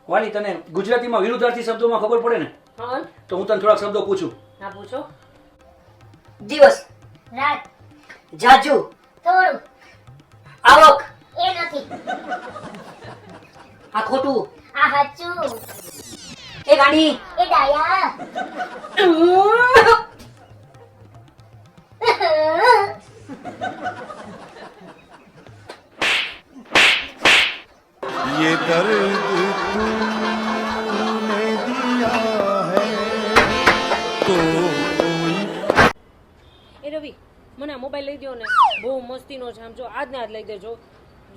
વાલી તને ગુજરાતીમાં વિરુદ્ધાર્થી શબ્દોમાં ખબર પડે ને? હા તો હું તને થોડાક શબ્દો પૂછું. હા પૂછો. દિવસ, રાત, જાજુ, થોડું, આવક, એ નથી, આ ખોટું, આ હાચું, એ ગાડી, એ ડાયા, ये दर्द तूने दिया है तो એ રવિ મને આ મોબાઈલ લઈ દો ને, બહુ મસ્તીનો છે. આમ જો આજ ને આજ લઈ દેજો.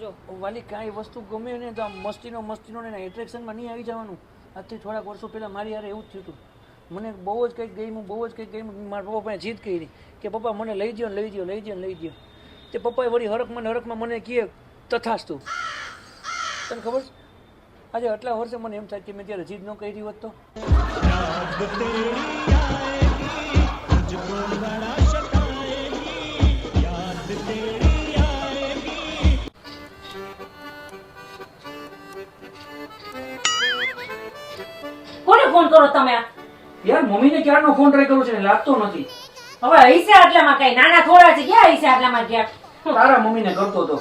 જો વાલી કાંઈ વસ્તુ ગમે ને તો આમ મસ્તીનો ને એટ્રેક્શનમાં નહીં આવી જવાનું. આજથી થોડાક વર્ષો પહેલાં મારી યારે એવું જ થયું હતું. મને બહુ જ કંઈક ગઈ મારા પપ્પા પાસે જીદ કરી કે પપ્પા મને લઈ દો. તે પપ્પાએ વળી હરખમાં મને કહે તથાસ્તુ. તને ખબર છે આજે આટલા વર્ષે મને એમ થાય કે મેં ત્યારે જીદ ન કરી હોત તો. કોને ફોન કરો તમે? યાર મમ્મીને ક્યારનો ફોન ટ્રાય કરું છે ને લાગતો નથી. હવે હૈસે આટલામાં કઈ નાના થોડા છે, ક્યાં હૈસે આટલામાં ગયા? તારા મમ્મીને કરતો હતો.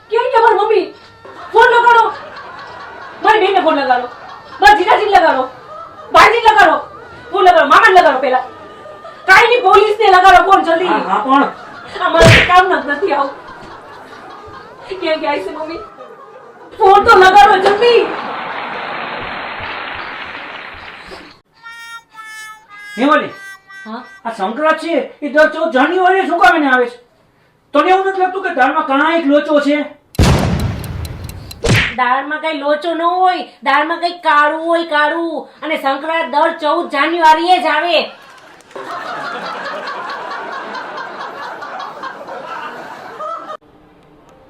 કેમ કે મારી મમ્મી ફોન લગાડો, મારી બેનને ફોન લગાડો, મારા જીજાજીને લગાડો, ભાઈજીને લગાડો, ફોન લગાડો, મામાને લગાડો. પેલા કાઈ નહીં, પોલીસને લગાડો ફોન જલ્દી. હા પણ અમારે કામ નથી આવું. ક્યાં ગયા છે મમ્મી? ફોન તો લગાડો જલ્દી. હેવાલી હા આ સંક્રાંત છે એ દર 14 જાન્યુઆરીએ શું કામ એને આવે છે? તને એવું નથી લાગતું કે દાળમાં કાંઈક લોચો છે? દાળમાં કઈ લોચો ન હોય, દાળમાં કઈ કાળું હોય, કાળું. અને સંક્રાંત દર 14 જાન્યુઆરીએ જ આવે.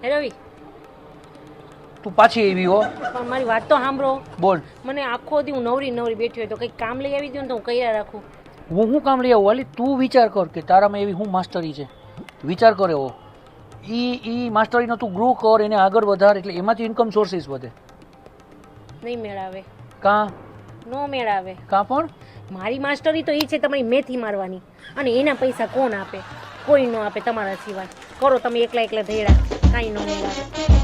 હે રવિ તું પાછી આવી હો. પણ મારી વાત તો સાંભળો. બોલ. મને આખો દી હું નવરી બેઠી હોય તો કઈક કામ લઈ આવી દઉં ને તો હું કયા રાખું. હું શું કામ લઈ આવું વાલી? તું વિચાર કર કે તારામાં એવી હું માસ્ટરી છે. વિચાર કર એવો. ઈ માસ્ટરીનો તું ગ્રો કર, એને આગળ વધાર, એટલે એમાંથી ઇન્કમ સોર્સિસ વધે. નહીં મેળાવે. કાં નો મેળાવે. કાં પણ મારી માસ્ટરી તો એ છે તમારી મેથી મારવાની, અને એના પૈસા કોણ આપે? કોઈ ન આપે તમારા સિવાય. કરો તમે એકલા ધૈડા, કાંઈ ન મેળાવે.